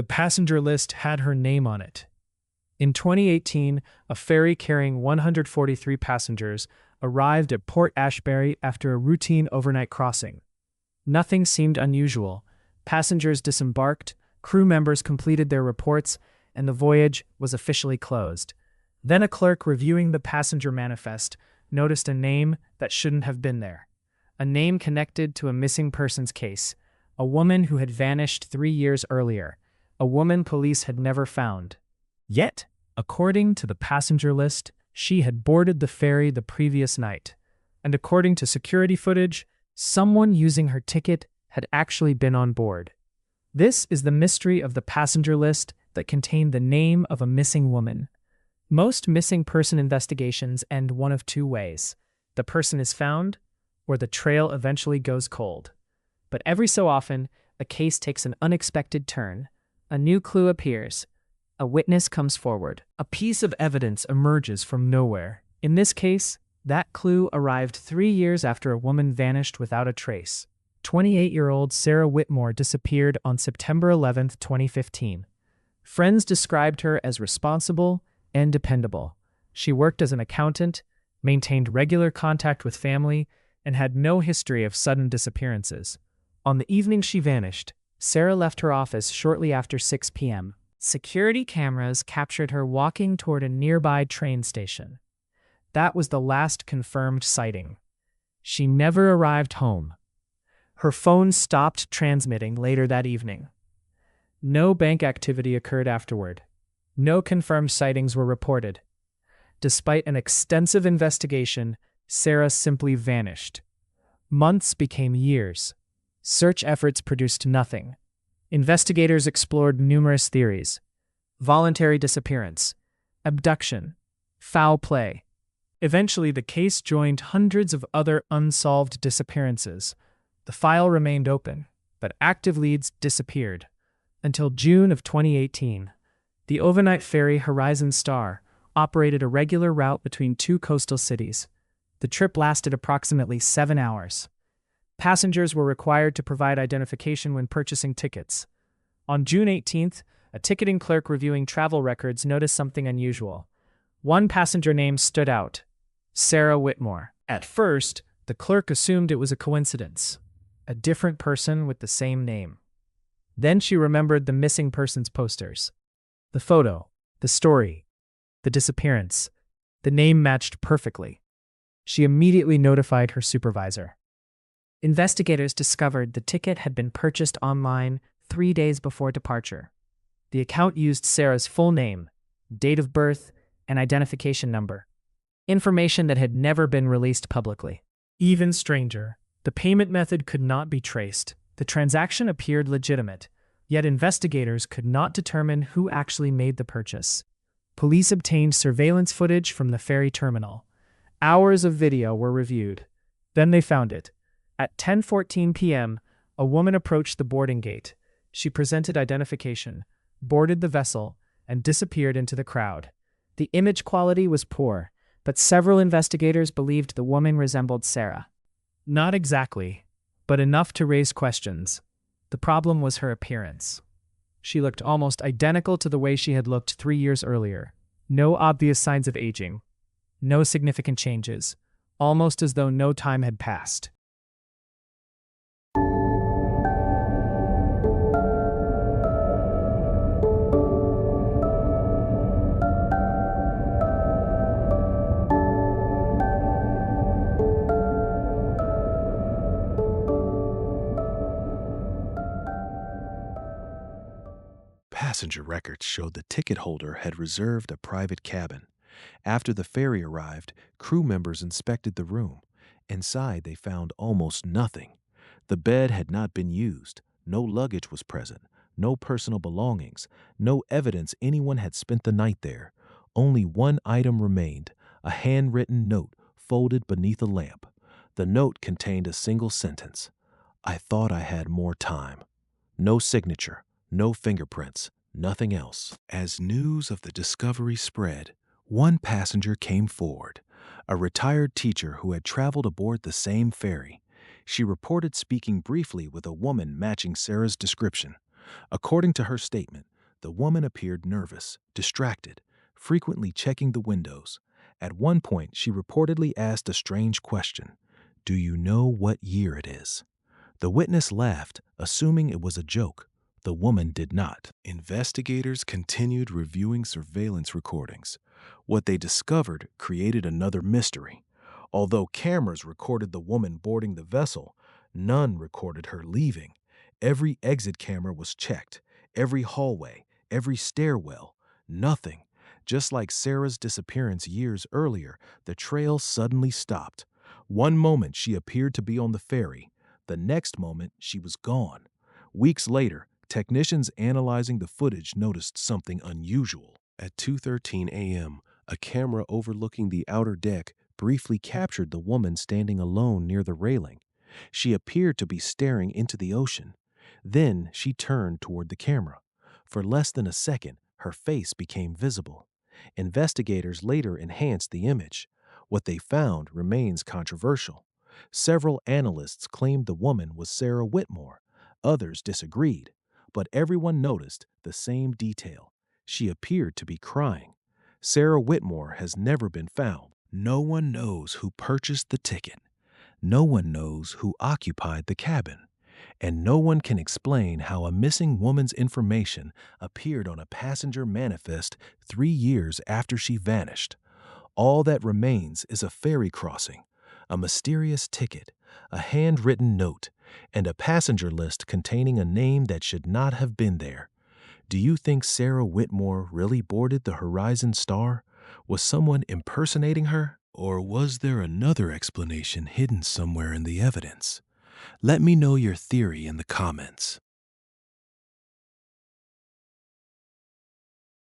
The passenger list had her name on it. In 2018, a ferry carrying 143 passengers arrived at Port Ashbury after a routine overnight crossing. Nothing seemed unusual. Passengers disembarked, crew members completed their reports, and the voyage was officially closed. Then a clerk reviewing the passenger manifest noticed a name that shouldn't have been there. A name connected to a missing persons case, a woman who had vanished 3 years earlier, a woman police had never found. Yet, according to the passenger list, she had boarded the ferry the previous night. And according to security footage, someone using her ticket had actually been on board. This is the mystery of the passenger list that contained the name of a missing woman. Most missing person investigations end one of two ways. The person is found, or the trail eventually goes cold. But every so often, a case takes an unexpected turn. A new clue appears. A witness comes forward. A piece of evidence emerges from nowhere. In this case, that clue arrived 3 years after a woman vanished without a trace. 28-year-old Sarah Whitmore disappeared on September 11, 2015. Friends described her as responsible and dependable. She worked as an accountant, maintained regular contact with family, and had no history of sudden disappearances. On the evening she vanished, Sarah left her office shortly after 6 p.m. Security cameras captured her walking toward a nearby train station. That was the last confirmed sighting. She never arrived home. Her phone stopped transmitting later that evening. No bank activity occurred afterward. No confirmed sightings were reported. Despite an extensive investigation, Sarah simply vanished. Months became years. Search efforts produced nothing. Investigators explored numerous theories: voluntary disappearance, abduction, foul play. Eventually, the case joined hundreds of other unsolved disappearances. The file remained open, but active leads disappeared. Until June of 2018, the overnight ferry Horizon Star operated a regular route between two coastal cities. The trip lasted approximately 7 hours. Passengers were required to provide identification when purchasing tickets. On June 18th, a ticketing clerk reviewing travel records noticed something unusual. One passenger name stood out: Sarah Whitmore. At first, the clerk assumed it was a coincidence, a different person with the same name. Then she remembered the missing persons posters. The photo, the story, the disappearance. The name matched perfectly. She immediately notified her supervisor. Investigators discovered the ticket had been purchased online 3 days before departure. The account used Sarah's full name, date of birth, and identification number, information that had never been released publicly. Even stranger, the payment method could not be traced. The transaction appeared legitimate, yet investigators could not determine who actually made the purchase. Police obtained surveillance footage from the ferry terminal. Hours of video were reviewed. Then they found it. At 10:14 p.m., a woman approached the boarding gate. She presented identification, boarded the vessel, and disappeared into the crowd. The image quality was poor, but several investigators believed the woman resembled Sarah. Not exactly, but enough to raise questions. The problem was her appearance. She looked almost identical to the way she had looked 3 years earlier. No obvious signs of aging. No significant changes. Almost as though no time had passed. Passenger records showed the ticket holder had reserved a private cabin. After the ferry arrived, crew members inspected the room. Inside, they found almost nothing. The bed had not been used. No luggage was present. No personal belongings. No evidence anyone had spent the night there. Only one item remained: a handwritten note folded beneath a lamp. The note contained a single sentence: "I thought I had more time." No signature. No fingerprints, nothing else. As news of the discovery spread, one passenger came forward, a retired teacher who had traveled aboard the same ferry. She reported speaking briefly with a woman matching Sarah's description. According to her statement, The woman appeared nervous, distracted, frequently checking the windows. At one point, she reportedly asked a strange question: "Do you know what year it is?" The witness laughed, assuming it was a joke. The woman did not. Investigators continued reviewing surveillance recordings. What they discovered created another mystery. Although cameras recorded the woman boarding the vessel, none recorded her leaving. Every exit camera was checked, every hallway, every stairwell. Nothing. Just like Sarah's disappearance years earlier, the trail suddenly stopped. One moment she appeared to be on the ferry. The next moment she was gone. Weeks later, technicians analyzing the footage noticed something unusual. At 2:13 a.m., a camera overlooking the outer deck briefly captured the woman standing alone near the railing. She appeared to be staring into the ocean. Then she turned toward the camera. For less than a second, her face became visible. Investigators later enhanced the image. What they found remains controversial. Several analysts claimed the woman was Sarah Whitmore. Others disagreed. But everyone noticed the same detail. She appeared to be crying. Sarah Whitmore has never been found. No one knows who purchased the ticket. No one knows who occupied the cabin. And no one can explain how a missing woman's information appeared on a passenger manifest 3 years after she vanished. All that remains is a ferry crossing, a mysterious ticket, a handwritten note, and a passenger list containing a name that should not have been there. Do you think Sarah Whitmore really boarded the Horizon Star? Was someone impersonating her? Or was there another explanation hidden somewhere in the evidence? Let me know your theory in the comments.